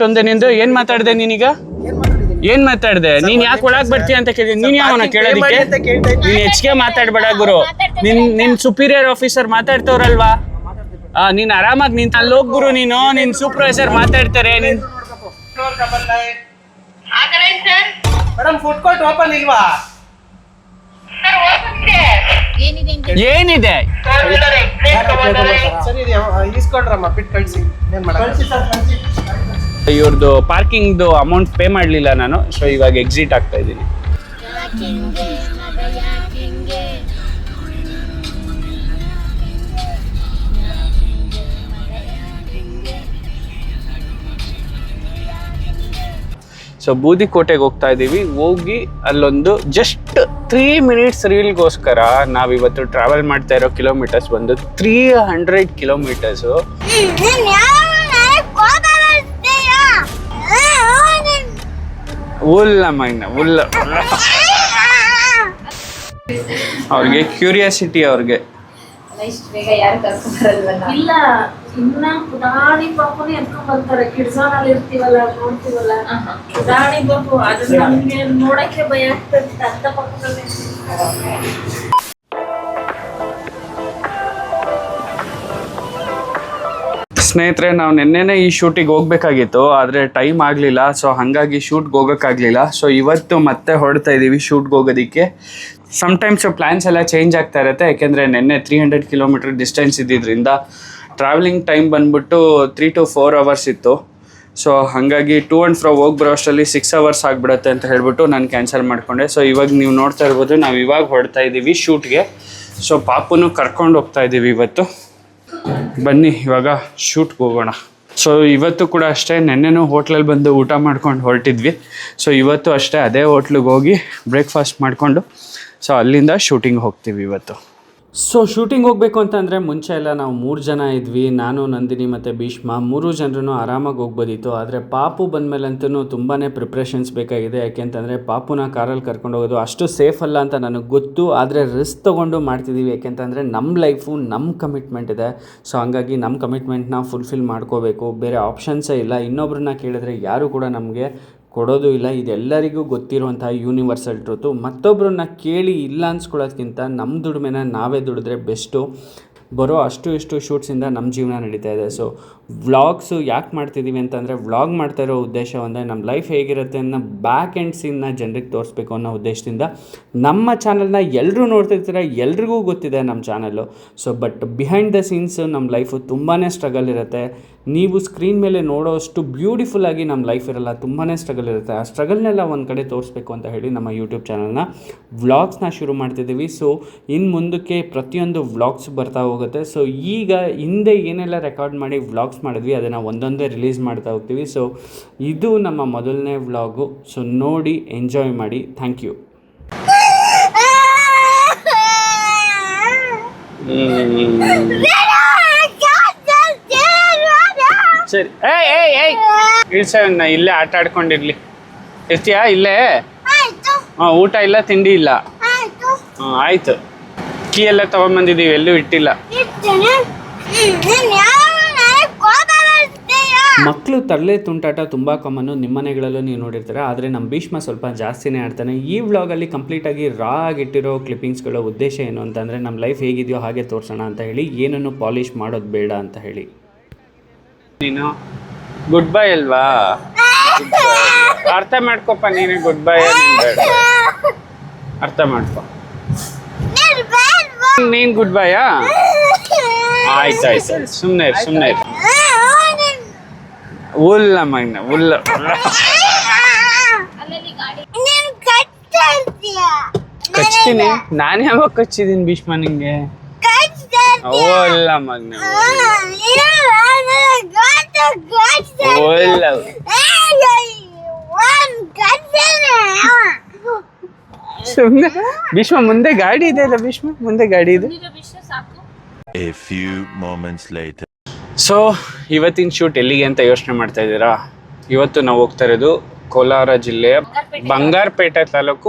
ಒಂದೇ ನಿಂದು ಏನ್ ಮಾತಾಡ್ದೆ ನೀನೀಗ? ಏನ್ ಮಾತಾಡ್ದೆ? ನೀನ್ ಯಾಕೆ ಒಳಗ್ ಬರ್ತೀಯ ಅಂತ ಕೇಳಿದ್ರಿ. ನೀನ್ ಯಾವನ ಕೇಳೋದಿಕ್ಕೆ? ನೀನ್ ಹೆಚ್ಚಿಗೆ ಮಾತಾಡ್ಬೇಡ ಗುರು. ನಿನ್ ಸುಪೀರಿಯರ್ ಆಫೀಸರ್ ಮಾತಾಡ್ತವ್ರಲ್ವಾ? ನೀನ್ ಆರಾಮಾಗಿ ನಿಂತ ಅಲ್ಲಿ ಹೋಗ್ ಗುರು. ನೀನು ನಿನ್ ಸೂಪರ್ವೈಸರ್ ಮಾತಾಡ್ತಾರೆ. ನೀನ್ ಮೇಡಮ್ ಫುಡ್ ಕೋರ್ಟ್ ಓಪನ್ ಇಲ್ವಾ? ಏನಿದೆ? ಸರಿ ಇಸ್ಕೊಂಡ್ರಮ್ಮ ಬಿಟ್ಟು ಕಳಿಸಿ. ಇವ್ರದ್ದು ಪಾರ್ಕಿಂಗ್ದು ಅಮೌಂಟ್ ಪೇ ಮಾಡಲಿಲ್ಲ ನಾನು. ಸೊ ಇವಾಗ ಎಕ್ಸಿಟ್ ಆಗ್ತಾ ಇದ್ದೀನಿ. ಸೊ ಬೂದಿಕೋಟೆಗೆ ಹೋಗ್ತಾ ಇದ್ದೀವಿ. ಹೋಗಿ ಅಲ್ಲೊಂದು ಜಸ್ಟ್ 3 minutes ರೀಲ್ಗೋಸ್ಕರ ನಾವಿವತ್ತು ಟ್ರಾವೆಲ್ ಮಾಡ್ತಾ ಇರೋ ಕಿಲೋಮೀಟರ್ಸ್ ಬಂದು 300 ಕಿಲೋಮೀಟರ್ಸು. ಅವ್ರಿಗೆ ಕ್ಯೂರಿಯಾಸಿಟಿ. ಅವ್ರಿಗೆ ಇಲ್ಲ ಇನ್ನ ಪುಟಾಣಿ ಪಾಪುನಿ ಎತ್ಕೊಂಡ್ ಬರ್ತಾರೆ. ಕಿಡ್ಸೋನಲ್ಲಿ ಇರ್ತೀವಲ್ಲ, ನೋಡ್ತೀವಲ್ಲ, ಪುಟಾಣಿ ಪಾಪು. ಅದನ್ನ ನಮ್ಗೆ ನೋಡಕ್ಕೆ ಭಯ ಆಗ್ತದೆ. ಅಂತ ಪಾಪುಗಳೇ. ಸ್ನೇಹಿತರೆ, ನಾವು ನಿನ್ನೆನೇ ಈ ಶೂಟಿಗೆ ಹೋಗ್ಬೇಕಾಗಿತ್ತು, ಆದರೆ ಟೈಮ್ ಆಗಲಿಲ್ಲ. ಸೊ ಹಾಗಾಗಿ ಶೂಟ್ಗೆ ಹೋಗೋಕ್ಕಾಗಲಿಲ್ಲ. ಸೊ ಇವತ್ತು ಮತ್ತೆ ಹೊರಡ್ತಾ ಇದ್ದೀವಿ ಶೂಟ್ಗೆ ಹೋಗೋದಕ್ಕೆ. ಸಮ್ಟೈಮ್ಸ್ ಪ್ಲ್ಯಾನ್ಸ್ ಎಲ್ಲ ಚೇಂಜ್ ಆಗ್ತಾ ಇರುತ್ತೆ. ಯಾಕೆಂದರೆ ನಿನ್ನೆ 300 ಕಿಲೋಮೀಟರ್ ಡಿಸ್ಟೆನ್ಸ್ ಇದ್ದಿದ್ದರಿಂದ ಟ್ರಾವೆಲಿಂಗ್ ಟೈಮ್ ಬಂದ್ಬಿಟ್ಟು 3 to 4 hours ಇತ್ತು. ಸೊ ಹಾಗಾಗಿ ಟು ಆ್ಯಂಡ್ ಫ್ರೋ ಹೋಗಿ ಬರೋ ಅಷ್ಟರಲ್ಲಿ 6 hours ಆಗಿಬಿಡುತ್ತೆ ಅಂತ ಹೇಳ್ಬಿಟ್ಟು ನಾನು ಕ್ಯಾನ್ಸಲ್ ಮಾಡಿಕೊಂಡೆ. ಸೊ ಇವಾಗ ನೀವು ನೋಡ್ತಾ ಇರ್ಬೋದು, ನಾವು ಇವಾಗ ಹೊರಡ್ತಾ ಇದ್ದೀವಿ ಶೂಟ್ಗೆ. ಸೊ ಪಾಪುನು ಕರ್ಕೊಂಡು ಹೋಗ್ತಾ ಇದ್ದೀವಿ ಇವತ್ತು. ಬನ್ನಿ ಇವಾಗ ಶೂಟ್ಗೆ ಹೋಗೋಣ. ಸೊ ಇವತ್ತು ಕೂಡ ಅಷ್ಟೇ, ನೆನ್ನೆನೂ ಹೋಟ್ಲಲ್ಲಿ ಬಂದು ಊಟ ಮಾಡ್ಕೊಂಡು ಹೊರಟಿದ್ವಿ. ಸೊ ಇವತ್ತು ಅಷ್ಟೇ ಅದೇ ಹೋಟ್ಲಿಗೆ ಹೋಗಿ ಬ್ರೇಕ್ಫಾಸ್ಟ್ ಮಾಡಿಕೊಂಡು ಸೊ ಅಲ್ಲಿಂದ ಶೂಟಿಂಗ್ ಹೋಗ್ತೀವಿ ಇವತ್ತು. ಸೊ ಶೂಟಿಂಗ್ ಹೋಗಬೇಕು ಅಂತಂದರೆ ಮುಂಚೆ ಎಲ್ಲ ನಾವು 3 ಜನ ಇದ್ವಿ. ನಾನು, ನಂದಿನಿ ಮತ್ತು ಭೀಷ್ಮ 3 ಜನರೂ ಆರಾಮಾಗಿ ಹೋಗ್ಬೋದಿತ್ತು. ಆದರೆ ಪಾಪು ಬಂದಮೇಲಂತೂ ತುಂಬಾ ಪ್ರಿಪ್ರೇಷನ್ಸ್ ಬೇಕಾಗಿದೆ. ಯಾಕೆಂತಂದರೆ ಪಾಪುನ ಕಾರಲ್ಲಿ ಕರ್ಕೊಂಡು ಹೋಗೋದು ಅಷ್ಟು ಸೇಫ್ ಅಲ್ಲ ಅಂತ ನನಗೆ ಗೊತ್ತು. ಆದರೆ ರಿಸ್ಕ್ ತೊಗೊಂಡು ಮಾಡ್ತಿದ್ದೀವಿ. ಯಾಕೆಂತಂದರೆ ನಮ್ಮ ಲೈಫು ನಮ್ಮ ಕಮಿಟ್ಮೆಂಟ್ ಇದೆ. ಸೊ ಹಂಗಾಗಿ ನಮ್ಮ ಕಮಿಟ್ಮೆಂಟ್ನ ಫುಲ್ಫಿಲ್ ಮಾಡ್ಕೋಬೇಕು. ಬೇರೆ ಆಪ್ಷನ್ಸೇ ಇಲ್ಲ. ಇನ್ನೊಬ್ರನ್ನ ಕೇಳಿದ್ರೆ ಯಾರೂ ಕೂಡ ನಮಗೆ ಕೊಡೋದು ಇಲ್ಲ. ಇದೆಲ್ಲರಿಗೂ ಗೊತ್ತಿರುವಂಥ ಯೂನಿವರ್ಸಲ್ ಟ್ರೂತು. ಮತ್ತೊಬ್ಬರನ್ನ ಕೇಳಿ ಇಲ್ಲ ಅನ್ಸ್ಕೊಳ್ಳೋದ್ಕಿಂತ ನಮ್ಮ ದುಡಿಮೆನ ನಾವೇ ದುಡಿದ್ರೆ ಬೆಸ್ಟು. ಬರೋ ಇಷ್ಟು ಶೂಟ್ಸಿಂದ ನಮ್ಮ ಜೀವನ ನಡೀತಾ ಇದೆ. ಸೊ ವ್ಲಾಗ್ಸು ಯಾಕೆ ಮಾಡ್ತಿದ್ದೀವಿ ಅಂತಂದರೆ, ವ್ಲಾಗ್ ಮಾಡ್ತಾ ಇರೋ ಉದ್ದೇಶ ಒಂದೇ, ನಮ್ಮ ಲೈಫ್ ಹೇಗಿರುತ್ತೆ ಅನ್ನೋ ಬ್ಯಾಕ್ ಆ್ಯಂಡ್ ಸೀನ್ನ ಜನರಿಗೆ ತೋರಿಸ್ಬೇಕು ಅನ್ನೋ ಉದ್ದೇಶದಿಂದ ನಮ್ಮ ಚಾನಲ್ನ ಎಲ್ಲರೂ ನೋಡ್ತಿರ್ತೀರ. ಎಲ್ರಿಗೂ ಗೊತ್ತಿದೆ ನಮ್ಮ channel. So but behind the scenes ನಮ್ಮ ಲೈಫು ತುಂಬಾ ಸ್ಟ್ರಗಲ್ ಇರುತ್ತೆ. ನೀವು ಸ್ಕ್ರೀನ್ ಮೇಲೆ ನೋಡೋಷ್ಟು ಬ್ಯೂಟಿಫುಲ್ಲಾಗಿ ನಮ್ಮ ಲೈಫ್ ಇರಲ್ಲ, ತುಂಬಾ ಸ್ಟ್ರಗಲ್ ಇರುತ್ತೆ. ಆ ಸ್ಟ್ರಗಲ್ನೆಲ್ಲ ಒಂದು ಕಡೆ ತೋರಿಸ್ಬೇಕು ಅಂತ ಹೇಳಿ ನಮ್ಮ ಯೂಟ್ಯೂಬ್ ಚಾನಲ್ನ ವ್ಲಾಗ್ಸ್ನ ಶುರು ಮಾಡ್ತಿದ್ದೀವಿ. ಸೊ ಇನ್ನು ಮುಂದಕ್ಕೆ ಪ್ರತಿಯೊಂದು ವ್ಲಾಗ್ಸ್ ಬರ್ತಾ ಹೋಗುತ್ತೆ. ಸೊ ಈಗ ಹಿಂದೆ ಏನೆಲ್ಲ ರೆಕಾರ್ಡ್ ಮಾಡಿ ವ್ಲಾಗ್ಸ್ ಮಾಡಿದ್ವಿ ಅದನ್ನು ಒಂದೊಂದೇ ರಿಲೀಸ್ ಮಾಡ್ತಾ ಹೋಗ್ತೀವಿ. ಸೊ ಇದು ನಮ್ಮ ಮೊದಲನೇ ವ್ಲಾಗು. ಸೊ ನೋಡಿ ಎಂಜಾಯ್ ಮಾಡಿ. Thank you. ಸರಿ, ಇಳ್ಸಣ್ಣ ಇಲ್ಲೇ ಆಟ ಆಡ್ಕೊಂಡಿರ್ಲಿ. ಇರ್ತೀಯಾ ಇಲ್ಲೇ? ಊಟ ಇಲ್ಲ, ತಿಂಡಿ ಇಲ್ಲ. ಆಯ್ತು. ಕೀ ಎಲ್ಲ ತಗೊಂಡ್ಬಂದಿದ್ದೀವಿ, ಎಲ್ಲೂ ಇಟ್ಟಿಲ್ಲ. ಮಕ್ಕಳು ತರಲೆ ತುಂಟಾಟ ತುಂಬ ಕಾಮನ್ನು, ನಿಮ್ಮ ಮನೆಗಳಲ್ಲೂ ನೀವು ನೋಡಿರ್ತೀರ. ಆದರೆ ನಮ್ಮ ಭೀಷ್ಮ ಸ್ವಲ್ಪ ಜಾಸ್ತಿನೇ ಆಡ್ತಾನೆ. ಈ ವ್ಲಾಗಲ್ಲಿ ಕಂಪ್ಲೀಟಾಗಿ ರಾ ಆಗಿಟ್ಟಿರೋ ಕ್ಲಿಪ್ಪಿಂಗ್ಸ್ಗಳ ಉದ್ದೇಶ ಏನು ಅಂತಂದರೆ, ನಮ್ಮ ಲೈಫ್ ಹೇಗಿದೆಯೋ ಹಾಗೆ ತೋರಿಸೋಣ ಅಂತ ಹೇಳಿ, ಏನನ್ನು ಪಾಲಿಷ್ ಮಾಡೋದು ಬೇಡ ಅಂತ ಹೇಳಿ. ನೀನು ಗುಡ್ ಬೈ ಅಲ್ವಾ? ಅರ್ಥ ಮಾಡ್ಕೊಪ್ಪ, ನೀನು ಗುಡ್ ಬೈ ಬೇಡ, ಅರ್ಥ ಮಾಡ್ಕೊ. ನೀನು ಗುಡ್ ಬೈಯಾ? ಆಯ್ತಾಯ್ತು, ಸುಮ್ಮನೆ ಉಲ್ಲ ಮಗನ ಉಲ್ಲ. ಕಚ್ತೀನಿ ನಾನು? ಯಾವಾಗ ಕಚ್ಚಿದ್ದೀನಿ ಭೀಷ್ಮ ನಿಂಗೆ? ಓಲ್ಲ ಮಗನ ಓಲ್ಲ. ಸುಮ್ಮನೆ ಭೀಷ್ಮ, ಮುಂದೆ ಗಾಡಿ ಇದೆ ಅಲ್ಲ ಭೀಷ್ಮ, ಮುಂದೆ ಗಾಡಿ ಇದೆ. A few moments later. So ಇವತ್ತಿನ ಶೂಟ್ ಎಲ್ಲಿಗೆ ಅಂತ ಯೋಚನೆ ಮಾಡ್ತಾ ಇದ್ದೀರಾ? ಇವತ್ತು ನಾವು ಹೋಗ್ತಾ ಇರೋದು ಕೋಲಾರ ಜಿಲ್ಲೆಯ ಬಂಗಾರಪೇಟೆ ತಾಲೂಕು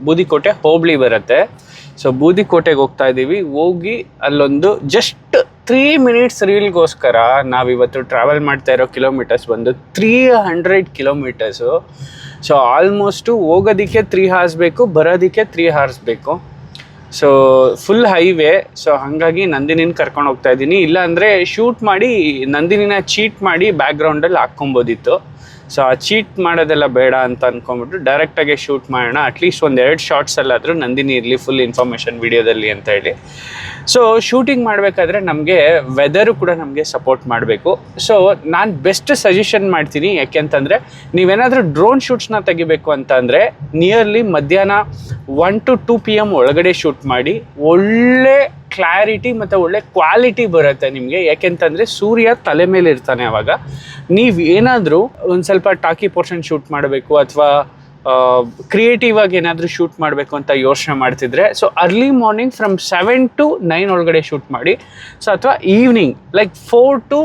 ಬೂದಿಕೋಟೆ ಹೋಬಳಿ ಬರುತ್ತೆ. ಸೊ ಬೂದಿಕೋಟೆಗೆ ಹೋಗ್ತಾ ಇದ್ದೀವಿ. ಹೋಗಿ ಅಲ್ಲೊಂದು ಜಸ್ಟ್ 3 ಮಿನಿಟ್ಸ್ ರೀಲ್ಗೋಸ್ಕರ ನಾವಿವತ್ತು ಟ್ರಾವೆಲ್ ಮಾಡ್ತಾ ಇರೋ ಕಿಲೋಮೀಟರ್ಸ್ ಬಂದು 300 ಕಿಲೋಮೀಟರ್ಸು. ಸೊ ಆಲ್ಮೋಸ್ಟು ಹೋಗೋದಕ್ಕೆ 3 hours ಬೇಕು, ಬರೋದಕ್ಕೆ 3 hours ಬೇಕು. So full highway. ಸೊ ಹಾಗಾಗಿ ನಂದಿನಿನ ಕರ್ಕೊಂಡು ಹೋಗ್ತಾ ಇದ್ದೀನಿ. ಇಲ್ಲಾಂದರೆ ಶೂಟ್ ಮಾಡಿ ನಂದಿನಿನ ಚೀಟ್ ಮಾಡಿ ಬ್ಯಾಕ್ಗ್ರೌಂಡಲ್ಲಿ ಹಾಕ್ಕೊಬೋದಿತ್ತು. ಸೊ ಆ ಚೀಟ್ ಮಾಡೋದೆಲ್ಲ ಬೇಡ ಅಂತ ಅಂದ್ಕೊಂಬಿಟ್ಟು ಡೈರೆಕ್ಟಾಗೆ ಶೂಟ್ ಮಾಡೋಣ. ಅಟ್ಲೀಸ್ಟ್ 1-2 ಶಾರ್ಟ್ಸಲ್ಲಾದರೂ ನಂದಿನಿ ಇರಲಿ ಫುಲ್ ಇನ್ಫಾರ್ಮೇಷನ್ ವೀಡಿಯೋದಲ್ಲಿ ಅಂತ ಹೇಳಿ. ಸೊ ಶೂಟಿಂಗ್ ಮಾಡಬೇಕಾದ್ರೆ ನಮಗೆ ವೆದರು ಕೂಡ ನಮಗೆ ಸಪೋರ್ಟ್ ಮಾಡಬೇಕು. ಸೊ ನಾನು ಬೆಸ್ಟ್ ಸಜೆಷನ್ ಮಾಡ್ತೀನಿ. ಯಾಕೆಂತಂದರೆ ನೀವೇನಾದರೂ ಡ್ರೋನ್ ಶೂಟ್ಸ್ನ ತೆಗಿಬೇಕು ಅಂತ ಅಂದರೆ ನಿಯರ್ಲಿ ಮಧ್ಯಾಹ್ನ 1 to 2 PM ಒಳಗಡೆ ಶೂಟ್ ಮಾಡಿ. ಒಳ್ಳೆ ಕ್ಲಾರಿಟಿ ಮತ್ತು ಒಳ್ಳೆ ಕ್ವಾಲಿಟಿ ಬರುತ್ತೆ ನಿಮಗೆ. ಯಾಕೆಂತಂದರೆ ಸೂರ್ಯ ತಲೆ ಮೇಲೆ ಇರ್ತಾನೆ. ಆವಾಗ ನೀವು ಏನಾದರೂ ಒಂದು ಸ್ವಲ್ಪ ಟಾಕಿ ಪೋರ್ಷನ್ ಶೂಟ್ ಮಾಡಬೇಕು ಅಥವಾ ಕ್ರಿಯೇಟಿವ್ ಆಗಿ ಏನಾದರೂ ಶೂಟ್ ಮಾಡಬೇಕು ಅಂತ ಯೋಚನೆ ಮಾಡ್ತಿದ್ರೆ so early morning from 7 to 9 ಒಳಗಡೆ ಶೂಟ್ ಮಾಡಿ. ಸೊ ಅಥವಾ ಈವ್ನಿಂಗ್ ಲೈಕ್ 4 to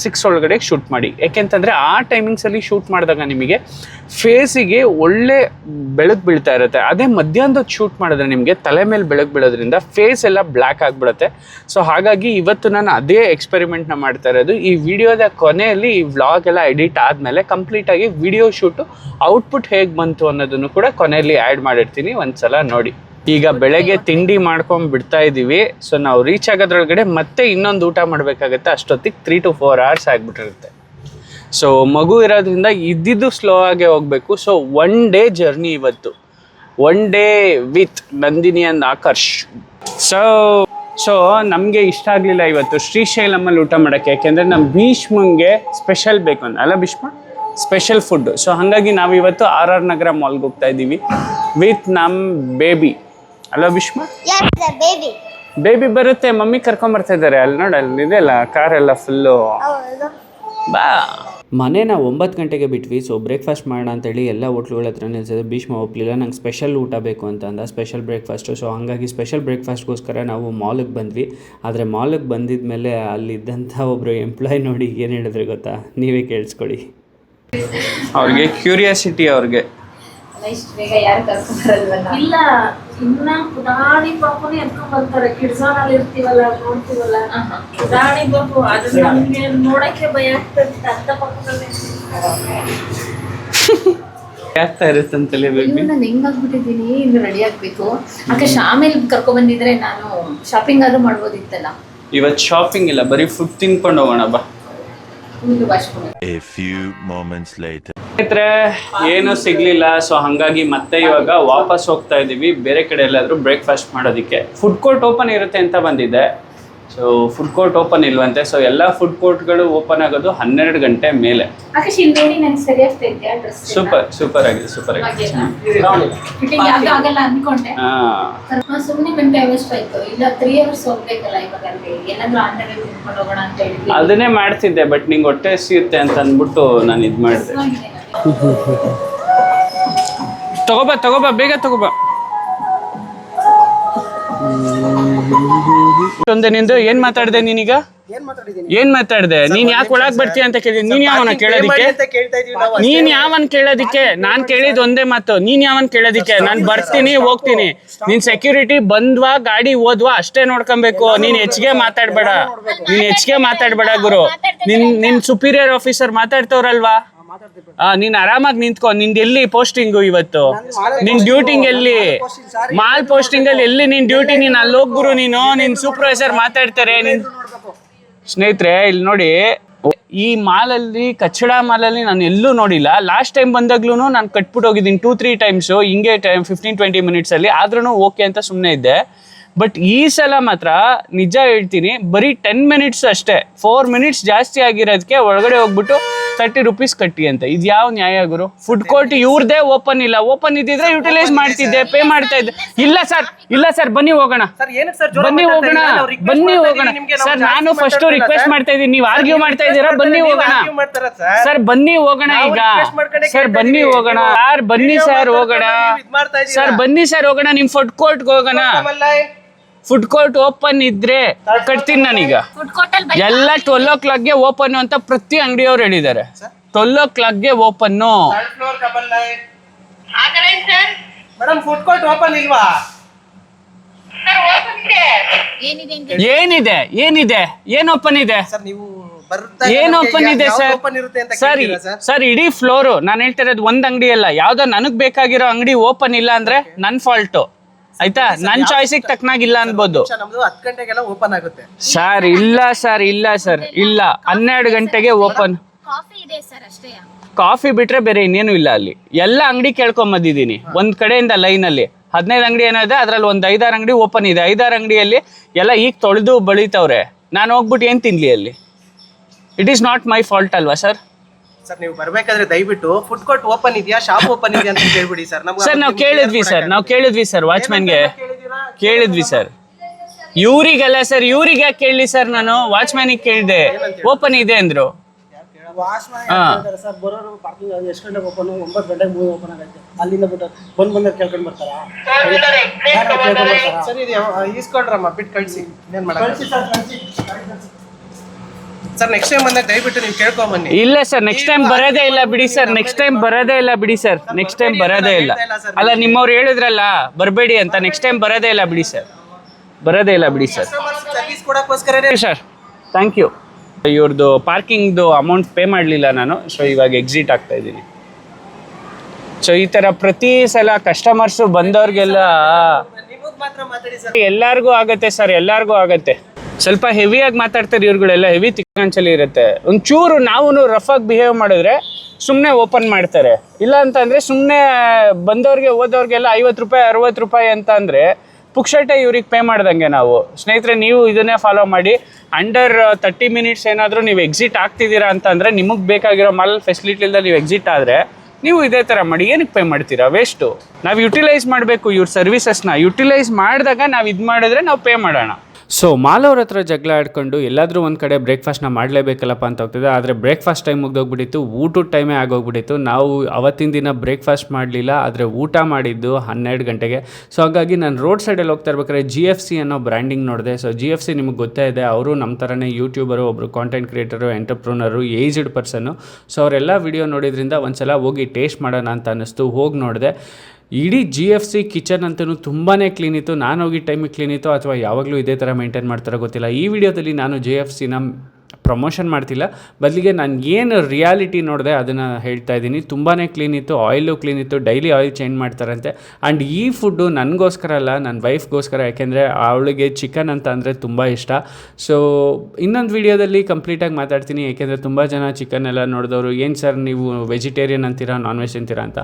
6 ಒಳಗಡೆ ಶೂಟ್ ಮಾಡಿ. ಯಾಕೆಂತಂದರೆ ಆ ಟೈಮಿಂಗ್ಸಲ್ಲಿ ಶೂಟ್ ಮಾಡಿದಾಗ ನಿಮಗೆ ಫೇಸಿಗೆ ಒಳ್ಳೆ ಬೆಳಕು ಬೀಳ್ತಾ ಇರುತ್ತೆ. ಅದೇ ಮಧ್ಯಾಹ್ನದ ಶೂಟ್ ಮಾಡಿದ್ರೆ ನಿಮಗೆ ತಲೆ ಮೇಲೆ ಬೆಳಕು ಬೀಳೋದ್ರಿಂದ ಫೇಸ್ ಎಲ್ಲ ಬ್ಲ್ಯಾಕ್ ಆಗಿಬಿಡುತ್ತೆ. ಸೊ ಹಾಗಾಗಿ ಇವತ್ತು ನಾನು ಅದೇ ಎಕ್ಸ್ಪೆರಿಮೆಂಟ್ನ ಮಾಡ್ತಾ ಇರೋದು. ಈ ವಿಡಿಯೋದ ಕೊನೆಯಲ್ಲಿ ಈ ವ್ಲಾಗ್ ಎಲ್ಲ ಎಡಿಟ್ ಆದಮೇಲೆ ಕಂಪ್ಲೀಟಾಗಿ ವಿಡಿಯೋ ಶೂಟು ಔಟ್ಪುಟ್ ಹೇಗೆ ಬಂತು ಅನ್ನೋದನ್ನು ಕೂಡ ಕೊನೆಯಲ್ಲಿ ಆ್ಯಡ್ ಮಾಡಿರ್ತೀನಿ, ಒಂದ್ಸಲ ನೋಡಿ. ಈಗ ಬೆಳಗ್ಗೆ ತಿಂಡಿ ಮಾಡ್ಕೊಂಡು ಬಿಡ್ತಾ ಇದ್ದೀವಿ. ಸೊ ನಾವು ರೀಚ್ ಆಗೋದ್ರೊಳಗಡೆ ಮತ್ತೆ ಇನ್ನೊಂದು ಊಟ ಮಾಡಬೇಕಾಗತ್ತೆ. ಅಷ್ಟೊತ್ತಿಗೆ 3 to 4 hours ಆಗಿಬಿಟ್ಟಿರುತ್ತೆ. ಸೊ ಮಗು ಇರೋದ್ರಿಂದ ಇದ್ದಿದ್ದು ಸ್ಲೋ ಆಗೇ ಹೋಗಬೇಕು. ಸೊ 1 day ಜರ್ನಿ ಇವತ್ತು, 1 day with Nandini and Akarsh. So ನಮಗೆ ಇಷ್ಟ ಆಗಲಿಲ್ಲ ಇವತ್ತು ಶ್ರೀಶೈಲಮಲ್ಲಿ ಊಟ ಮಾಡೋಕ್ಕೆ. ಯಾಕೆಂದರೆ ನಮ್ಮ ಭೀಷ್ಮಂಗೆ ಸ್ಪೆಷಲ್ ಬೇಕು ಅಂತ ಅಲ್ಲ ಭೀಷ್ಮ, ಸ್ಪೆಷಲ್ ಫುಡ್. ಸೊ ಹಾಗಾಗಿ ನಾವಿವತ್ತು RR ನಗರ ಮಾಲ್ಗೆ ಹೋಗ್ತಾ ಇದ್ದೀವಿ ವಿತ್ ನಮ್ಮ ಬೇಬಿ. ಅಲ್ಲ ಭೀಷ್ಮ? ಬೇಬಿ ಬರುತ್ತೆ, ಮಮ್ಮಿ ಕರ್ಕೊಂಬರ್ತಾ ಇದ್ದಾರೆ. ಅಲ್ಲಿ ನೋಡಿ, ಅಲ್ಲಿ ಇದೆಯಲ್ಲ ಕಾರೆಲ್ಲ ಫುಲ್ಲು. ಬಾ. ಮನೇನ 9 ಗಂಟೆಗೆ ಬಿಟ್ವಿ. ಸೊ ಬ್ರೇಕ್ಫಾಸ್ಟ್ ಮಾಡೋಣ ಅಂತೇಳಿ ಎಲ್ಲ ಹೋಟ್ಲುಗಳ ಹತ್ರ ನಿಲ್ಸಿದ್ರೆ ಭೀಷ್ಮ ಒಪ್ಪಲಿಲ್ಲ. ನಂಗೆ ಸ್ಪೆಷಲ್ ಊಟ ಬೇಕು ಅಂತ ಅಂದ, ಸ್ಪೆಷಲ್ ಬ್ರೇಕ್ಫಾಸ್ಟು. ಸೊ ಹಂಗಾಗಿ ಸ್ಪೆಷಲ್ ಬ್ರೇಕ್ಫಾಸ್ಟ್ಗೋಸ್ಕರ ನಾವು ಮಾಲಿಗೆ ಬಂದ್ವಿ. ಆದರೆ ಮಾಲಿಗೆ ಬಂದಿದ ಮೇಲೆ ಅಲ್ಲಿದ್ದಂಥ ಒಬ್ಬರು ಎಂಪ್ಲಾಯ್ ನೋಡಿ ಏನು ಹೇಳಿದ್ರೆ ಗೊತ್ತಾ? ನೀವೇ ಕೇಳಿಸ್ಕೊಡಿ. ಅವ್ರಿಗೆ ಕ್ಯೂರಿಯಾಸಿಟಿ. ಅವ್ರಿಗೆ ಇಷ್ಟು ಬೇಗ ಯಾರು ಕರ್ಕೊಂಡ್ಬರಲ್ವಲ್ಲ? ಇಲ್ಲ, ಇನ್ನ ಪುಟಾಣಿ ಪಾಪುನಿ ಎತ್ಕೊಂಡ್ ಬರ್ತಾರೆ. ಕಿಡ್ಸಾನಲ್ಲಿ ಇರ್ತೀವಲ್ಲ, ನೋಡ್ತೀವಲ್ಲ, ಪುಟಾಣಿ ಪಾಪು. ಅದನ್ನ ನಮ್ಗೆ ನೋಡಕ್ಕೆ ಭಯ ಆಗ್ತದೆ. ಅರ್ಧ ಪಕ್ಕದಲ್ಲಿ ಆಗ್ತಾ ಇರುತ್ತಂತಲೇ ಬೇಬಿ. ನಾನು ಹೆಂಗಾಗ್ಬಿಟ್ಟಿದ್ದೀನಿ, ಇನ್ನು ರೆಡಿ ಆಗ್ಬೇಕು. ಅಕ್ಕ ಆಮೇಲೆ ಕರ್ಕೊ ಬಂದಿದ್ರೆ ನಾನು ಶಾಪಿಂಗ್ ಆದ್ರೂ ಮಾಡ್ಬೋದಿತ್ತಲ್ಲ. ಇವತ್ತು ಶಾಪಿಂಗ್ ಇಲ್ಲ, ಬರೀ ಫುಡ್ ತಿನ್ಕೊಂಡು ಹೋಗೋಣ ಬಾ. A few moments later. ಸ್ನೇಹಿತರೆ, ಏನೂ ಸಿಗ್ಲಿಲ್ಲ. ಸೊ ಹಾಗಾಗಿ ಮತ್ತೆ ಇವಾಗ ವಾಪಸ್ ಹೋಗ್ತಾ ಇದ್ದೀವಿ ಬೇರೆ ಕಡೆ ಎಲ್ಲಾದರೂ ಬ್ರೇಕ್ಫಾಸ್ಟ್ ಮಾಡೋದಕ್ಕೆ. ಫುಡ್ ಕೋರ್ಟ್ ಓಪನ್ ಇರುತ್ತೆ ಅಂತ ಬಂದಿದ್ದೆ. ಸೊ ಫುಡ್ ಕೋರ್ಟ್ ಓಪನ್ ಇಲ್ವಂತೆ. ಸೊ ಎಲ್ಲ ಫುಡ್ ಕೋರ್ಟ್ಗಳು ಓಪನ್ ಆಗೋದು 12 ಗಂಟೆ ಮೇಲೆ. ಸೂಪರ್ ಆಗಿದೆ. ಆಗಲ್ಲ ಅನ್ಕೊಂಡೆ. ಸುಮ್ಮನೆ ಬಂದು ವೇಸ್ಟ್ ಆಯ್ತು. ಇಲ್ಲ 3 hours ಹೋಗ್ಬೇಕಲ್ಲ ಇವಾಗ. ಏನಾದ್ರೂ ಆಂಧ್ರದಲ್ಲಿ ತಿನ್ಕೊಂಡು ಹೋಗೋಣ ಅಂತ ಹೇಳಿ ಅದನ್ನೇ ಮಾಡ್ತಿದ್ದೆ. ಬಟ್ ನಿಂಗೆ ಹೊಟ್ಟೆ ಸಿಗುತ್ತೆ ಅಂತ ಅಂದ್ಬಿಟ್ಟು ನಾನು ಇದು ಮಾಡಿದೆ. ತಗೋಬಾ ಬೇಗ ತಗೋಬಾ. ಒಂದೇ ನಿಂದು ಏನ್ ಮಾತಾಡ್ದೆ ನೀನೀಗ? ಏನ್ ಮಾತಾಡ್ದೆ? ನೀನ್ ಯಾಕೆ ಒಳಗ್ ಬರ್ತೀಯ ಅಂತ ಕೇಳಿದ್? ನೀನ್ ಯಾವನ ಕೇಳೋದಿಕ್ಕೆ? ನೀನ್ ಯಾವನ್ ಕೇಳೋದಿಕ್ಕೆ? ನಾನ್ ಕೇಳಿದ್ ಒಂದೇ ಮಾತು. ನೀನ್ ಯಾವನ್ ಕೇಳೋದಿಕ್ಕೆ? ನಾನ್ ಬರ್ತೀನಿ ಹೋಗ್ತೀನಿ. ನೀನ್ ಸೆಕ್ಯೂರಿಟಿ ಬಂದ್ವಾ ಗಾಡಿ ಹೋದ್ವಾ ಅಷ್ಟೇ ನೋಡ್ಕೊಬೇಕು. ನೀನ್ ಹೆಚ್ಚಿಗೆ ಮಾತಾಡ್ಬೇಡ ಗುರು. ನಿನ್ ಸುಪೀರಿಯರ್ ಆಫೀಸರ್ ಮಾತಾಡ್ತವ್ರಲ್ವಾ? ನೀನ್ ಆರಾಮಾಗಿ ನಿಂತ್ಕೊ. ನಿಂದ ಎಲ್ಲಿ ಪೋಸ್ಟಿಂಗು ಇವತ್ತು? ನಿನ್ ಡ್ಯೂಟಿಂಗ್ ಎಲ್ಲಿ? ಮಾಲ್ ಪೋಸ್ಟಿಂಗ್ ಅಲ್ಲಿ ಎಲ್ಲಿ ನಿನ್ ಡ್ಯೂಟಿ? ನೀನ್ ಅಲ್ಲಿ ಹೋಗ್ಗುರು. ನಿನ್ ಸೂಪರ್ವೈಸರ್ ಮಾತಾಡ್ತಾರೆ. ಸ್ನೇಹಿತರೆ, ಇಲ್ಲಿ ನೋಡಿ, ಈ ಮಾಲಲ್ಲಿ ಕಚ್ಚಡ ಮಾಲಲ್ಲಿ ನಾನು ಎಲ್ಲೂ ನೋಡಿಲ್ಲ. ಲಾಸ್ಟ್ ಟೈಮ್ ಬಂದಾಗ್ಲೂ ನಾನು ಕಟ್ಬಿಟ್ಟು ಹೋಗಿದ್ದೀನಿ 2-3 times ಹಿಂಗೆ 15-20 minutes ಅಲ್ಲಿ. ಆದ್ರೂ ಓಕೆ ಅಂತ ಸುಮ್ಮನೆ ಇದ್ದೆ. ಬಟ್ ಈ ಸಲ ಮಾತ್ರ ನಿಜ ಹೇಳ್ತೀನಿ, ಬರೀ 10 minutes ಅಷ್ಟೇ. 4 minutes ಜಾಸ್ತಿ ಆಗಿರೋದಕ್ಕೆ ಒಳಗಡೆ ಹೋಗ್ಬಿಟ್ಟು 30 rupees ಕಟ್ಟಿ ಅಂತ. ಇದು ಯಾವ ನ್ಯಾಯ ಗುರು? ಫುಡ್ ಕೋರ್ಟ್ ಇವ್ರದೇ ಓಪನ್ ಇಲ್ಲ. ಓಪನ್ ಇದ್ದಿದ್ರೆ ಯುಟಿಲೈಸ್ ಮಾಡ್ತಿದ್ದೆ, ಪೇ ಮಾಡ್ತಾ ಇದ್ದೆ. ಇಲ್ಲ ಸರ್ ಬನ್ನಿ ಹೋಗೋಣ ಸರ್. ನಾನು ಫಸ್ಟ್ ರಿಕ್ವೆಸ್ಟ್ ಮಾಡ್ತಾ ಇದ್ದೀನಿ, ನೀವು ಆರ್ಗ್ಯೂ ಮಾಡ್ತಾ ಇದ್ದೀರಾ. ಬನ್ನಿ ಹೋಗೋಣ ಸರ್, ಬನ್ನಿ ಹೋಗೋಣ ಈಗ. ಸರ್ ಬನ್ನಿ ಹೋಗೋಣ. ಬನ್ನಿ ಸರ್ ಹೋಗೋಣ. ನಿಮ್ ಫುಡ್ ಕೋರ್ಟ್ಗೆ ಹೋಗೋಣ. ಫುಡ್ ಕೋರ್ಟ್ ಓಪನ್ ಇದ್ರೆ ಕಟ್ತೀನಿ ನಾನೀಗ. ಎಲ್ಲ 12 o'clockಗೆ ಓಪನ್ ಅಂತ ಪ್ರತಿ ಅಂಗಡಿಯವ್ರು ಹೇಳಿದ್ದಾರೆ. 12 o'clockಗೆ open. Madam food court open ಇಲ್ವಾ? ಏನಿದೆ ಏನ್ ಓಪನ್ ಇದೆ ಸರ್ ನೀವು ಬರ್ತಾ ಏನ್ ಓಪನ್ ಇದೆ ಸರ್ ಓಪನ್ ಇರುತ್ತೆ ಅಂತ ಸರ್ ಕೇಳ್ತೀರಾ ಸರ್? ಸರ್ ಇಡೀ ಫ್ಲೋರು ನಾನು ಹೇಳ್ತಿರೋದು ಒಂದ್ ಅಂಗಡಿ ಅಲ್ಲ, ಯಾವ್ದೋ ನನಗ್ ಬೇಕಾಗಿರೋ ಅಂಗಡಿ ಓಪನ್ ಇಲ್ಲ ಅಂದ್ರೆ ನನ್ ಫಾಲ್ಟು, ಆಯ್ತಾ? ನನ್ ಚಾಯ್ಸಿಗೆ ತಕ್ಕನಾಗಿಲ್ಲ ಅನ್ಬೋದು. ನಮ್ದು 10 ಗಂಟೆಗೆಲ್ಲ ಓಪನ್ ಆಗುತ್ತೆ ಸರ್ ಇಲ್ಲ ಸರ್ 12 ಗಂಟೆಗೆ ಓಪನ್. ಕಾಫಿ ಇದೆ ಸರ್ ಅಷ್ಟೇ. ಕಾಫಿ ಬಿಟ್ರೆ ಬೇರೆ ಇನ್ನೇನು ಇಲ್ಲ ಅಲ್ಲಿ. ಎಲ್ಲ ಅಂಗಡಿ ಕೇಳ್ಕೊಂಬಂದಿದ್ದೀನಿ ಒಂದ್ ಕಡೆಯಿಂದ ಲೈನ್ ಅಲ್ಲಿ 15 ಅಂಗಡಿ ಏನಿದೆ, ಅದ್ರಲ್ಲಿ ಒಂದ್ 5-6 ಅಂಗಡಿ ಓಪನ್ ಇದೆ. 5-6 ಅಂಗಡಿಯಲ್ಲಿ ಎಲ್ಲ ಈಗ ತೊಳೆದು ಬಳಿತವ್ರೆ. ನಾನು ಹೋಗ್ಬಿಟ್ಟು ಏನ್ ತಿನ್ಲಿ ಅಲ್ಲಿ? It is not my fault ಅಲ್ವಾ ಸರ್? ಸರ್ ನೀವು ಬರ್ಬೇಕಾದ್ರೆ ದಯವಿಟ್ಟು ಫುಡ್ ಕೋರ್ಟ್ ಓಪನ್ ಇದೆಯಾ, ಶಾಪ್ ಓಪನ್ ಇದೆಯಾ ಅಂತ ಕೇಳ್ಬಿಡಿ ಸರ್. ಸರ್ ನಾವು ಕೇಳಿದ್ವಿ ಸರ್ ವಾಚ್ಮನ್ಗೆ ಕೇಳಿದ್ವಿ ಸರ್. ಇವ್ರಿಗೆಲ್ಲ ಸರ್, ಇವ್ರಿಗೆ ಯಾಕೆ ಕೇಳಲಿ ಸರ್? ನಾನು ವಾಚ್ಮ್ಯಾನಿಗೆ ಕೇಳಿದೆ, ಓಪನ್ ಇದೆ ಅಂದ್ರು. ಸರ್ ಬರೋರು ಪಾರ್ಕಿಂಗ್ ಎಷ್ಟು ಗಂಟೆಗೆ ಓಪನ್? 9 ಗಂಟೆಗೆ ಮೂವಿ ಓಪನ್ ಆಗುತ್ತೆ. ಅಲ್ಲಿಂದ ಬಿಟ್ಟು ಬಂದು ಕೇಳ್ಕೊಂಡು ಬರ್ತಾರಾ? ಸರ್ ಇದು ಈಸ್ಕೊಂಡ್ರಮ್ಮ ಬಿಟ್ಟು ಕಳಿಸಿ. ಇನ್ನೇನು ಮಾಡೋದು ಸರ್? ನೆಕ್ಸ್ಟ್ ಟೈಮ್ ಬಂದಾಗ ದಯವಿಟ್ಟು ನೀವು ಕೇಳ್ಕೊಂಬನ್ನಿ. ಇಲ್ಲ ಸರ್, ನೆಕ್ಸ್ಟ್ ಟೈಮ್ ಬರೋದೇ ಇಲ್ಲ ಬಿಡಿ ಸರ್. ನೆಕ್ಸ್ಟ್ ಟೈಮ್ ಬರೋದೇ ಇಲ್ಲ. ಅಲ್ಲ, ನಿಮ್ಮವ್ರು ಹೇಳಿದ್ರಲ್ಲ ಬರಬೇಡಿ ಅಂತ. ನೆಕ್ಸ್ಟ್ ಟೈಮ್ ಬರೋದೇ ಇಲ್ಲ ಬಿಡಿ ಸರ್. ಸರ್ವಿಸ್ ಕೊಡೋಕ್ಕೋಸ್ಕರನೇ ಸರ್. Thank you. ಇವ್ರದ್ದು ಪಾರ್ಕಿಂಗ್ದು ಅಮೌಂಟ್ ಪೇ ಮಾಡಲಿಲ್ಲ ನಾನು, ಸೊ ಇವಾಗ ಎಕ್ಸಿಟ್ ಆಗ್ತಾ ಇದ್ದೀನಿ. ಸೊ ಈ ಥರ ಪ್ರತಿ ಸಲ ಕಸ್ಟಮರ್ಸು ಬಂದವ್ರಿಗೆಲ್ಲ ನಿಮಗೆ ಮಾತ್ರ ಮಾತಾಡಿ ಸರ್. ಎಲ್ಲರಿಗೂ ಆಗತ್ತೆ ಸರ್, ಸ್ವಲ್ಪ ಹೆವಿಯಾಗಿ ಮಾತಾಡ್ತಾರೆ ಇವ್ರುಗಳೆಲ್ಲ. ಹೆವಿ ತಿಕ್ಕಂಚಲಿ ಇರುತ್ತೆ. ಒಂಚೂರು ನಾವು ರಫ್ ಆಗಿ ಬಿಹೇವ್ ಮಾಡಿದ್ರೆ ಸುಮ್ಮನೆ ಓಪನ್ ಮಾಡ್ತಾರೆ. ಇಲ್ಲ ಅಂತಂದರೆ ಸುಮ್ಮನೆ ಬಂದವ್ರಿಗೆ ಹೋದವ್ರಿಗೆಲ್ಲ 50 ರೂಪಾಯಿ 60 ರೂಪಾಯಿ ಅಂತ ಅಂದರೆ ಪುಕ್ಷಟೆ ಇವ್ರಿಗೆ ಪೇ ಮಾಡ್ದಂಗೆ ನಾವು. ಸ್ನೇಹಿತರೆ, ನೀವು ಇದನ್ನೇ ಫಾಲೋ ಮಾಡಿ. ಅಂಡರ್ 30 ಮಿನಿಟ್ಸ್ ಏನಾದರೂ ನೀವು ಎಕ್ಸಿಟ್ ಆಗ್ತಿದ್ದೀರಾ ಅಂತಂದರೆ, ನಿಮಗೆ ಬೇಕಾಗಿರೋ ಮಾಲ್ ಫೆಸಿಲಿಟಿ ಇಲ್ಲದೆ ನೀವು ಎಕ್ಸಿಟ್ ಆದರೆ ನೀವು ಇದೇ ಥರ ಮಾಡಿ. ಏನಕ್ಕೆ ಪೇ ಮಾಡ್ತೀರಾ? ವೇಸ್ಟು. ನಾವು ಯುಟಿಲೈಸ್ ಮಾಡಬೇಕು ಇವ್ರ ಸರ್ವಿಸಸ್ನ. ಯುಟಿಲೈಸ್ ಮಾಡಿದಾಗ ನಾವು ಇದು ಮಾಡಿದ್ರೆ ನಾವು ಪೇ ಮಾಡೋಣ. ಸೊ ಮಾಲ್ ಅವ್ರ ಹತ್ರ ಜಗಳ ಆಡ್ಕೊಂಡು ಎಲ್ಲಾದರೂ ಒಂದು ಕಡೆ ಬ್ರೇಕ್ಫಾಸ್ಟ್ನ ಮಾಡಲೇಬೇಕಲ್ಲಪ್ಪ ಅಂತ ಹೋಗ್ತಿದ್ದೆ. ಆದರೆ ಬ್ರೇಕ್ಫಾಸ್ಟ್ ಟೈಮ್ ಮುಗ್ದೋಗ್ಬಿಟ್ಟಿತ್ತು, ಊಟದ ಟೈಮೇ ಆಗೋಗ್ಬಿಟ್ಟಿತ್ತು. ನಾವು ಅವತ್ತಿನ ದಿನ ಬ್ರೇಕ್ಫಾಸ್ಟ್ ಮಾಡಲಿಲ್ಲ, ಆದರೆ ಊಟ ಮಾಡಿದ್ದು 12 ಗಂಟೆಗೆ. ಸೊ ಹಾಗಾಗಿ ನಾನು ರೋಡ್ ಸೈಡಲ್ಲಿ ಹೋಗ್ತಾ ಇರ್ಬೇಕಾದ್ರೆ GFC ಅನ್ನೋ ಬ್ರ್ಯಾಂಡಿಂಗ್ ನೋಡಿದೆ. ಸೊ GFC ನಿಮಗೆ ಗೊತ್ತೇ ಇದೆ, ಅವರು ನಮ್ಮ ಥರನೇ ಯೂಟ್ಯೂಬರು, ಒಬ್ಬರು ಕಾಂಟೆಂಟ್ ಕ್ರಿಯೇಟರು, ಎಂಟರ್ಪ್ರೂನರು, ಏಜ್ಡ್ ಪರ್ಸನ್ನು. ಸೊ ಅವರೆಲ್ಲ ವಿಡಿಯೋ ನೋಡಿದ್ರಿಂದ ಒಂದು ಸಲ ಹೋಗಿ ಟೇಸ್ಟ್ ಮಾಡೋಣ ಅಂತ ಅನ್ನಿಸ್ತು. ಹೋಗಿ ನೋಡಿದೆ. ಇಡೀ GFC ಕಿಚನ್ ಅಂತೂ ತುಂಬಾ ಕ್ಲೀನ್ ಇತ್ತು. ನಾನು ಹೋಗಿ ಟೈಮಿಗೆ ಕ್ಲೀನ್ ಇತ್ತು ಅಥವಾ ಯಾವಾಗಲೂ ಇದೇ ಥರ ಮೇಂಟೈನ್ ಮಾಡ್ತಾರೋ ಗೊತ್ತಿಲ್ಲ. ಈ ವಿಡಿಯೋದಲ್ಲಿ ನಾನು GFCನ ಪ್ರಮೋಷನ್ ಮಾಡ್ತಿಲ್ಲ, ಬದಲಿಗೆ ನಾನು ಏನು ರಿಯಾಲಿಟಿ ನೋಡಿದೆ ಅದನ್ನು ಹೇಳ್ತಾ ಇದ್ದೀನಿ. ತುಂಬಾ ಕ್ಲೀನ್ ಇತ್ತು, ಆಯಿಲು ಕ್ಲೀನ್ ಇತ್ತು, ಡೈಲಿ ಆಯಿಲ್ ಚೇಂಜ್ ಮಾಡ್ತಾರಂತೆ. ಆ್ಯಂಡ್ ಈ ಫುಡ್ಡು ನನಗೋಸ್ಕರ ಅಲ್ಲ, ನನ್ನ ವೈಫ್ಗೋಸ್ಕರ. ಯಾಕೆಂದರೆ ಅವಳಿಗೆ ಚಿಕನ್ ಅಂತ ಅಂದರೆ ತುಂಬ ಇಷ್ಟ. ಸೊ ಇನ್ನೊಂದು ವಿಡಿಯೋದಲ್ಲಿ ಕಂಪ್ಲೀಟಾಗಿ ಮಾತಾಡ್ತೀನಿ, ಏಕೆಂದರೆ ತುಂಬ ಜನ ಚಿಕನ್ ಎಲ್ಲ ನೋಡಿದವರು ಏನು ಸರ್ ನೀವು ವೆಜಿಟೇರಿಯನ್ ಅಂತೀರಾ, ನಾನ್ ವೆಜ್ ಅಂತೀರಾ ಅಂತ.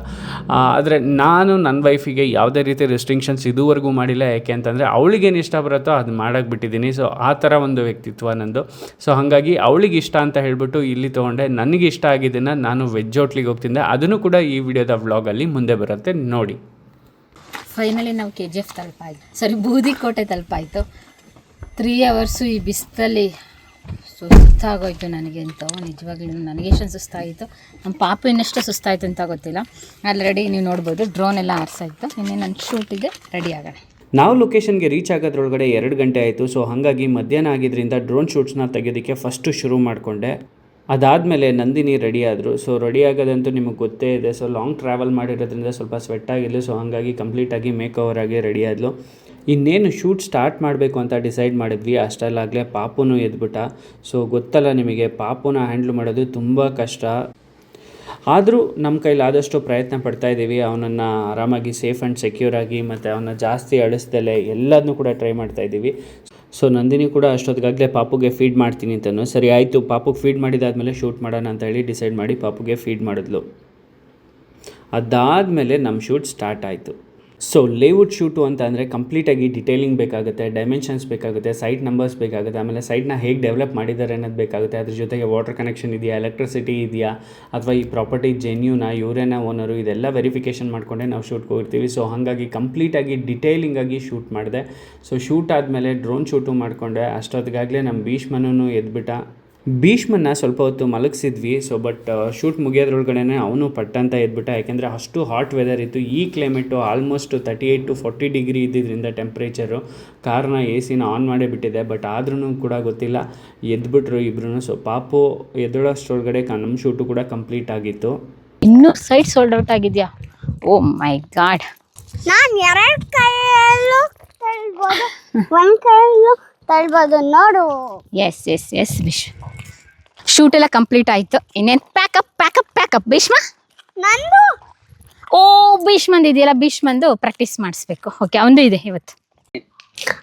ಆದರೆ ನಾನು ನನ್ನ ವೈಫಿಗೆ ಯಾವುದೇ ರೀತಿ ರೆಸ್ಟ್ರಿಕ್ಷನ್ಸ್ ಇದುವರೆಗೂ ಮಾಡಿಲ್ಲ. ಯಾಕೆ ಅಂತಂದರೆ ಅವಳಿಗೇನು ಇಷ್ಟ ಬರುತ್ತೋ ಅದು ಮಾಡೋಕ್ಕೆ ಬಿಟ್ಟಿದ್ದೀನಿ. ಸೊ ಆ ಥರ ಒಂದು ವ್ಯಕ್ತಿತ್ವ ನಂದು. ಸೊ ಹಾಗಾಗಿ ಅವಳಿಗೆ ಇಷ್ಟ ಅಂತ ಹೇಳ್ಬಿಟ್ಟು ಇಲ್ಲಿ ತೊಗೊಂಡೆ. ನನಗೆ ಇಷ್ಟ ಆಗಿದ್ದನ್ನು ನಾನು ವೆಜ್ ಹೋಟ್ಲಿಗೆ ಹೋಗ್ತಿದ್ದೆ. ಅದನ್ನು ಕೂಡ ಈ ವಿಡಿಯೋದ ವ್ಲಾಗಲ್ಲಿ ಮುಂದೆ ಬರುತ್ತೆ ನೋಡಿ. ಫೈನಲಿ ನಾವು KGF ತಲುಪಾಯಿತು. ಬೂದಿಕೋಟೆ ತಲುಪಾಯಿತು. 3 ಅವರ್ಸು ಈ ಬಿಸಿಲಲ್ಲಿ ಸುಸ್ತಾಗೋಯ್ತು ನನಗೆ ಅಂತ. ನಿಜವಾಗ್ಲೂ ನನಗೆ ಎಷ್ಟು ಸುಸ್ತಾಯಿತು, ನಮ್ಮ ಪಾಪು ಇನ್ನೆಷ್ಟು ಸುಸ್ತಾಯಿತು ಅಂತ ಗೊತ್ತಿಲ್ಲ. ಆಲ್ರೆಡಿ ನೀವು ನೋಡ್ಬೋದು ಡ್ರೋನ್ ಎಲ್ಲ ಆರಿಸಾಯಿತು. ಇನ್ನೇ ನನ್ನ ಶೂಟಿಗೆ ರೆಡಿ ಆಗೋಣ. ನಾವು ಲೊಕೇಶನ್ಗೆ ರೀಚ್ ಆಗೋದ್ರೊಳಗಡೆ 2 ಗಂಟೆ ಆಯಿತು. ಸೊ ಹಾಗಾಗಿ ಮಧ್ಯಾಹ್ನ ಆಗಿದ್ದರಿಂದ ಡ್ರೋನ್ ಶೂಟ್ಸ್ನ ತೆಗೆಯೋದಕ್ಕೆ ಫಸ್ಟು ಶುರು ಮಾಡಿಕೊಂಡೆ. ಅದಾದಮೇಲೆ ನಂದಿನಿ ರೆಡಿ ಆದರು. ಸೊ ರೆಡಿ ಆಗೋದಂತೂ ನಿಮಗೆ ಗೊತ್ತೇ ಇದೆ. ಸೊ ಲಾಂಗ್ ಟ್ರಾವೆಲ್ ಮಾಡಿರೋದ್ರಿಂದ ಸ್ವಲ್ಪ ಸ್ವೆಟ್ ಆಗಿಲ್ಲ. ಸೊ ಹಾಗಾಗಿ ಕಂಪ್ಲೀಟಾಗಿ ಮೇಕ್ ಓವರ್ ಆಗಿ ರೆಡಿ ಆದಳು. ಇನ್ನೇನು ಶೂಟ್ ಸ್ಟಾರ್ಟ್ ಮಾಡಬೇಕು ಅಂತ ಡಿಸೈಡ್ ಮಾಡಿದ್ವಿ. ಅಷ್ಟರಲ್ಲಾಗಲೇ ಪಾಪುನು ಎದ್ಬಿಟ್ಟ. ಸೊ ಗೊತ್ತಲ್ಲ ನಿಮಗೆ, ಪಾಪುನ ಹ್ಯಾಂಡ್ಲ್ ಮಾಡೋದು ತುಂಬ ಕಷ್ಟ. ಆದರೂ ನಮ್ಮ ಕೈಲಾದಷ್ಟು ಪ್ರಯತ್ನ ಪಡ್ತಾಯಿದ್ದೀವಿ. ಅವನನ್ನು ಆರಾಮಾಗಿ ಸೇಫ್ ಆ್ಯಂಡ್ ಸೆಕ್ಯೂರಾಗಿ ಮತ್ತು ಅವನ್ನ ಜಾಸ್ತಿ ಅಳಿಸ್ದಲೆ ಎಲ್ಲದನ್ನೂ ಕೂಡ ಟ್ರೈ ಮಾಡ್ತಾಯಿದ್ದೀವಿ. ಸೊ ನಂದಿನಿ ಕೂಡ ಅಷ್ಟೊತ್ತಿಗಾಗಲೇ ಪಾಪುಗೆ ಫೀಡ್ ಮಾಡ್ತೀನಿ ಅಂತನೂ. ಸರಿ ಆಯಿತು, ಪಾಪುಗೆ ಫೀಡ್ ಮಾಡಿದಾದಮೇಲೆ ಶೂಟ್ ಮಾಡೋಣ ಅಂತ ಹೇಳಿ ಡಿಸೈಡ್ ಮಾಡಿ ಪಾಪುಗೆ ಫೀಡ್ ಮಾಡಿದ್ಲು. ಅದಾದಮೇಲೆ ನಮ್ಮ ಶೂಟ್ ಸ್ಟಾರ್ಟ್ ಆಯಿತು. ಸೊ ಲೇಔಟ್ ಶೂಟು ಅಂತ ಅಂದರೆ ಕಂಪ್ಲೀಟಾಗಿ ಡಿಟೇಲಿಂಗ್ ಬೇಕಾಗುತ್ತೆ, ಡೈಮೆನ್ಷನ್ಸ್ ಬೇಕಾಗುತ್ತೆ, ಸೈಟ್ ನಂಬರ್ಸ್ ಬೇಕಾಗುತ್ತೆ, ಆಮೇಲೆ ಸೈಟ್ನ ಹೇಗೆ ಡೆವಲಪ್ ಮಾಡಿದ್ದಾರೆ ಅನ್ನೋದು ಬೇಕಾಗುತ್ತೆ. ಅದ್ರ ಜೊತೆಗೆ ವಾಟರ್ ಕನೆಕ್ಷನ್ ಇದೆಯಾ, ಎಲೆಕ್ಟ್ರಿಸಿಟಿ ಇದೆಯಾ, ಅಥವಾ ಈ ಪ್ರಾಪರ್ಟಿ ಜೆನ್ಯೂನಾ, ಇವರೇನ ಓನರು, ಇದೆಲ್ಲ ವೆರಿಫಿಕೇಷನ್ ಮಾಡಿಕೊಂಡೆ ನಾವು ಶೂಟ್ಗೆ ಹೋಗಿರ್ತೀವಿ. ಸೊ ಹಾಗಾಗಿ ಕಂಪ್ಲೀಟಾಗಿ ಡಿಟೇಲಿಂಗಾಗಿ ಶೂಟ್ ಮಾಡಿದೆ. ಸೊ ಶೂಟ್ ಆದಮೇಲೆ ಡ್ರೋನ್ ಶೂಟು ಮಾಡಿಕೊಂಡೆ. ಅಷ್ಟೊತ್ತಿಗಾಗಲೇ ನಮ್ಮ ಭೀಷ್ಮನೂ ಎದ್ಬಿಟ್ಟ. ಭೀಷ್ಮನ್ನ ಸ್ವಲ್ಪ ಹೊತ್ತು ಮಲಗಿಸಿದ್ವಿ. ಸೊ ಬಟ್ ಶೂಟ್ ಮುಗಿಯೋದ್ರೊಳಗಡೆ ಅವನು ಪಟ್ಟಂತ ಎದ್ಬಿಟ್ಟ. ಯಾಕೆಂದರೆ ಅಷ್ಟು ಹಾಟ್ ವೆದರ್ ಇತ್ತು. ಈ ಕ್ಲೈಮೇಟು ಆಲ್ಮೋಸ್ಟ್ 38 to 40 ಡಿಗ್ರಿ ಇದ್ದಿದ್ದರಿಂದ ಟೆಂಪ್ರೇಚರು ಕಾರಣ AC ಆನ್ ಮಾಡೇ ಬಿಟ್ಟಿದೆ. ಬಟ್ ಆದ್ರೂ ಕೂಡ ಗೊತ್ತಿಲ್ಲ, ಎದ್ಬಿಟ್ರು ಇಬ್ರು. ಸೊ ಪಾಪು ಎದ್ದೋಳಷ್ಟರೊಳಗಡೆ ನಮ್ಮ ಶೂಟು ಕೂಡ ಕಂಪ್ಲೀಟ್ ಆಗಿತ್ತು. ಇನ್ನೂ ಸೈಡ್ ಸೋಲ್ಡ್ ಔಟ್ ಆಗಿದೆಯಾ? Oh my god. ನಾನು 2 ಕೈಯಲ್ಲೂ ತಳ್ಬೋದು ನೋಡು. Yes yes yes Bhishma, shoot ಎಲ್ಲ ಕಂಪ್ಲೀಟ್ ಆಯಿತು. ಇನ್ನೇನು ಪ್ಯಾಕಪ್ ಭೀಷ್ಮ. ನಂದು ಓ ಭೀಷ್ಮಂದು ಇದೆಯಲ್ಲ, ಭೀಷ್ಮಂದು ಪ್ರಾಕ್ಟೀಸ್ ಮಾಡಿಸ್ಬೇಕು. ಓಕೆ, ಅವಂದು ಇದೆ ಇವತ್ತು.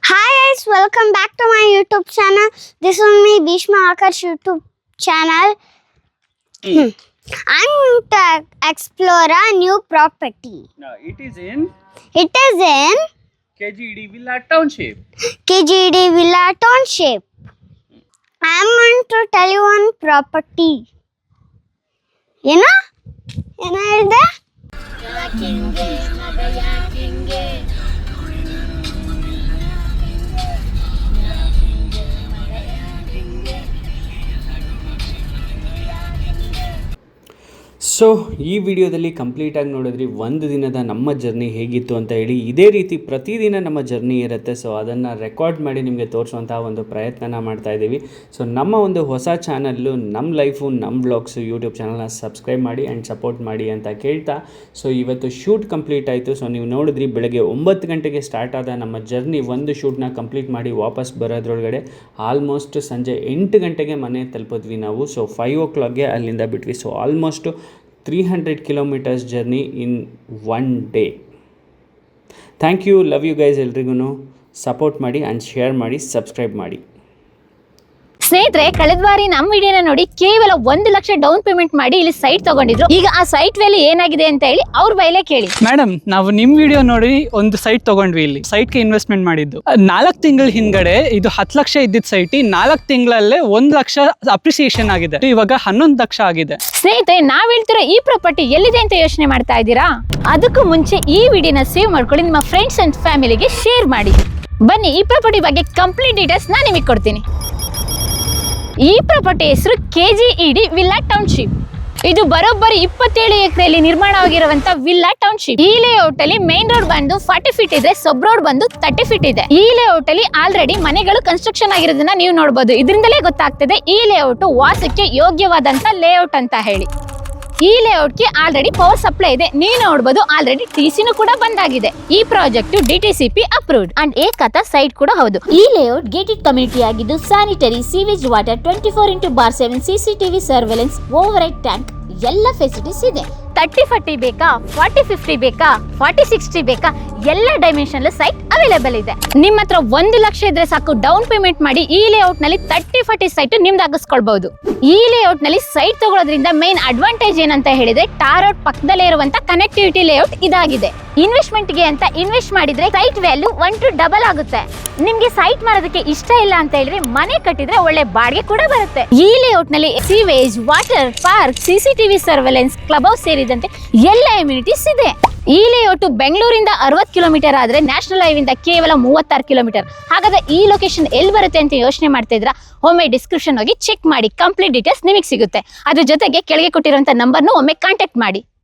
Hi guys, welcome back to my YouTube channel. This is me Bhishma Akash YouTube channel. I'm going to explore a new property. It is in KGD Villa Township. KGD Villa Township. I'm going to tell you one property. ಏನು ಹೇಳಿದೆ? So ಈ ವಿಡಿಯೋದಲ್ಲಿ ಕಂಪ್ಲೀಟಾಗಿ ನೋಡಿದ್ರಿ ಒಂದು ದಿನದ ನಮ್ಮ journey ಹೇಗಿತ್ತು ಅಂತ ಹೇಳಿ. ಇದೇ ರೀತಿ ಪ್ರತಿದಿನ ನಮ್ಮ ಜರ್ನಿ ಇರುತ್ತೆ. ಸೊ ಅದನ್ನು ರೆಕಾರ್ಡ್ ಮಾಡಿ ನಿಮಗೆ ತೋರಿಸುವಂಥ ಒಂದು ಪ್ರಯತ್ನನ ಮಾಡ್ತಾಯಿದ್ದೀವಿ. ಸೊ ನಮ್ಮ ಒಂದು ಹೊಸ ಚಾನಲ್ಲು ನಮ್ಮ ಲೈಫು ನಮ್ಮ ಬ್ಲಾಗ್ಸು ಯೂಟ್ಯೂಬ್ ಚಾನಲ್ನ ಸಬ್ಸ್ಕ್ರೈಬ್ ಮಾಡಿ ಆ್ಯಂಡ್ ಸಪೋರ್ಟ್ ಮಾಡಿ ಅಂತ ಕೇಳ್ತಾ, ಸೊ ಇವತ್ತು ಶೂಟ್ ಕಂಪ್ಲೀಟ್ ಆಯಿತು. ಸೊ ನೀವು ನೋಡಿದ್ರಿ ಬೆಳಗ್ಗೆ 9 ಗಂಟೆಗೆ ಸ್ಟಾರ್ಟ್ ಆದ ನಮ್ಮ ಜರ್ನಿ, ಒಂದು ಶೂಟ್ನ ಕಂಪ್ಲೀಟ್ ಮಾಡಿ ವಾಪಸ್ ಬರೋದ್ರೊಳಗಡೆ ಆಲ್ಮೋಸ್ಟ್ ಸಂಜೆ 8 ಗಂಟೆಗೆ ಮನೆ ತಲುಪಿದ್ವಿ ನಾವು. ಸೊ 5 o'clockಗೆ ಅಲ್ಲಿಂದ ಬಿಟ್ವಿ. ಸೊ ಆಲ್ಮೋಸ್ಟು 300 kilometers ಜರ್ನಿ ಇನ್ 1 day. Thank you, love you guys. ಎಲ್ರಿಗೂ ಸಪೋರ್ಟ್ ಮಾಡಿ ಆ್ಯಂಡ್ ಶೇರ್ ಮಾಡಿ, ಸಬ್ಸ್ಕ್ರೈಬ್ ಮಾಡಿ. ಸ್ನೇಹಿತರೆ, ಕಳೆದ ಬಾರಿ ನಮ್ಮ ವಿಡಿಯೋನ ನೋಡಿ ಕೇವಲ 1 ಲಕ್ಷ ಡೌನ್ ಪೇಮೆಂಟ್ ಮಾಡಿ ಇಲ್ಲಿ ಸೈಟ್ ತಗೊಂಡಿದ್ರು. ಈಗ ಆ ಸೈಟ್ ವ್ಯಾಲ್ಯೂ ಏನಾಗಿದೆ ಅಂತ ಹೇಳಿ ಅವ್ರ ಬೈಲೇ ಕೇಳಿ. ಮೇಡಮ್, ನಾವು ನಿಮ್ ವಿಡಿಯೋ ನೋಡಿ ಒಂದು ಸೈಟ್ ತಗೊಂಡ್ವಿ. ಇಲ್ಲಿ ಸೈಟ್ಗೆ ಇನ್ವೆಸ್ಟ್ಮೆಂಟ್ ಮಾಡಿದ್ದು 4 ತಿಂಗಳ ಹಿಂದ್ಗಡೆ ಇದು 10 ಲಕ್ಷ ಇದ್ದಿದ್ದ ಸೈಟ್ 4 ತಿಂಗಳಲ್ಲೇ 1 ಲಕ್ಷ ಅಪ್ರಿಸಿಯೇಷನ್ ಆಗಿದೆ. ಇವಾಗ 11 ಲಕ್ಷ ಆಗಿದೆ. ಸ್ನೇಹಿತರೆ, ನಾವ್ ಹೇಳ್ತಿರೋ ಈ ಪ್ರಾಪರ್ಟಿ ಎಲ್ಲಿದೆ ಅಂತ ಯೋಚನೆ ಮಾಡ್ತಾ ಇದ್ದೀರಾ? ಅದಕ್ಕೂ ಮುಂಚೆ ಈ ವಿಡಿಯೋನ ಸೇವ್ ಮಾಡ್ಕೊಳ್ಳಿ, ನಿಮ್ಮ ಫ್ರೆಂಡ್ಸ್ ಅಂಡ್ ಫ್ಯಾಮಿಲಿಗೆ ಶೇರ್ ಮಾಡಿ. ಬನ್ನಿ, ಈ ಪ್ರಾಪರ್ಟಿ ಬಗ್ಗೆ ಕಂಪ್ಲೀಟ್ ಡೀಟೇಲ್ಸ್ ನಾನು ನಿಮಗೆ ಕೊಡ್ತೀನಿ. ಈ ಪ್ರಾಪರ್ಟಿ ಹೆಸರು KGED ವಿಲ್ಲಾ ಟೌನ್ಶಿಪ್. ಇದು ಬರೋಬ್ಬರಿ 27 ಎಕರೆಯಲ್ಲಿ ನಿರ್ಮಾಣವಾಗಿರುವಂತ ವಿಲ್ಲಾ ಟೌನ್ಶಿಪ್. ಈ ಲೇಔಟ್ ಅಲ್ಲಿ ಮೇನ್ ರೋಡ್ ಬಂದು 40 ಫೀಟ್ ಇದೆ, ಸಬ್ ರೋಡ್ ಬಂದು 30 ಫೀಟ್ ಇದೆ. ಈ ಲೇಔಟ್ ಅಲ್ಲಿ ಆಲ್ರೆಡಿ ಮನೆಗಳು ಕನ್ಸ್ಟ್ರಕ್ಷನ್ ಆಗಿರೋದನ್ನ ನೀವು ನೋಡಬಹುದು. ಇದರಿಂದಲೇ ಗೊತ್ತಾಗ್ತದೆ ಈ ಲೇಔಟ್ ವಾಸಕ್ಕೆ ಯೋಗ್ಯವಾದಂತ ಲೇಔಟ್ ಅಂತ ಹೇಳಿ. ಈ ಲೇಔಟ್ಗೆ ಆಲ್ರೆಡಿ ಪವರ್ ಸಪ್ಲೈ ಇದೆ, ನೀವು ನೋಡಬಹುದು. ಆಲ್ರೆಡಿ TCನೂ ಕೂಡ ಬಂದಾಗಿದೆ. ಈ ಪ್ರಾಜೆಕ್ಟ್ DTCP ಅಪ್ರೂವ್ಡ್ ಅಂಡ್ ಏಕತಾ ಸೈಟ್ ಕೂಡ ಹೌದು. ಈ ಲೇಔಟ್ ಗೇಟೆಡ್ ಕಮ್ಯುನಿಟಿ ಆಗಿದ್ದು sanitary, sewage water, 24/7 CCTV surveillance, over head tank ಎಲ್ಲ ಫೆಸಿಲಿಟೀಸ್ ಇದೆ. 30-40 ಬೇಕಾ, 40-50 ಬೇಕಾ, 40-60 ಬೇಕಾ, ಎಲ್ಲ ಡೈಮೆನ್ಷನ್ ಸೈಟ್ ಅವೈಲೇಬಲ್ ಇದೆ. ನಿಮ್ಮ ಹತ್ರ 1 ಲಕ್ಷ ಇದ್ರೆ ಸಾಕು, ಡೌನ್ ಪೇಮೆಂಟ್ ಮಾಡಿ ಈ ಲೇಔಟ್ ನಲ್ಲಿ 30-40 ಸೈಟ್ ನಿಮ್ದಾಗಿಸ್ಕೊಳ್ಬಹುದು. ಈ ಲೇಔಟ್ ನಲ್ಲಿ ಸೈಟ್ ತಗೊಳ್ಳೋದ್ರಿಂದ ಮೇನ್ ಅಡ್ವಾಂಟೇಜ್ ಏನಂತ ಹೇಳಿದ್ರೆ ಟಾರ್ ರೋಡ್ ಪಕ್ಕದಲ್ಲೇ ಇರುವಂತ ಕನೆಕ್ಟಿವಿಟಿ ಲೇಔಟ್ ಇದಾಗಿದೆ. ಇನ್ವೆಸ್ಟ್ಮೆಂಟ್ ಗೆ ಅಂತ ಇನ್ವೆಸ್ಟ್ ಮಾಡಿದ್ರೆ ಸೈಟ್ ವ್ಯಾಲ್ಯೂ 1 to ಡಬಲ್ ಆಗುತ್ತೆ. ನಿಮ್ಗೆ ಸೈಟ್ ಮಾರೋದಕ್ಕೆ ಇಷ್ಟ ಇಲ್ಲ ಅಂತ ಹೇಳಿದ್ರೆ ಮನೆ ಕಟ್ಟಿದ್ರೆ ಒಳ್ಳೆ ಬಾಡಿಗೆ ಕೂಡ ಬರುತ್ತೆ. ಈ ಲೇಔಟ್ ನಲ್ಲಿ sewage, water, park, CCTV surveillance, club house ಸೇರಿದಂತೆ ಎಲ್ಲ ಅಮ್ಯುನಿಟೀಸ್ ಇದೆ. ಈ ಲೇಔಟ್ ಬೆಂಗಳೂರಿಂದ 60 ಕಿಲೋಮೀಟರ್ ಆದ್ರೆ ನ್ಯಾಷನಲ್ ಹೈವೇ ಇಂದ ಕೇವಲ 36 ಕಿಲೋಮೀಟರ್. ಹಾಗಾದ್ರೆ ಈ ಲೊಕೇಶನ್ ಎಲ್ಲಿ ಬರುತ್ತೆ ಅಂತ ಯೋಚನೆ ಮಾಡ್ತಾ ಇದ್ರ, ಒಮ್ಮೆ ಡಿಸ್ಕ್ರಿಪ್ಷನ್ ಹೋಗಿ ಚೆಕ್ ಮಾಡಿ, ಕಂಪ್ಲೀಟ್ ಡೀಟೇಲ್ಸ್ ನಿಮಗೆ ಸಿಗುತ್ತೆ. ಅದ್ರ ಜೊತೆಗೆ ಕೆಳಗೆ ಕೊಟ್ಟಿರುವಂತ ನಂಬರ್ನು ಒಮ್ಮೆ ಕಾಂಟ್ಯಾಕ್ಟ್ ಮಾಡಿ.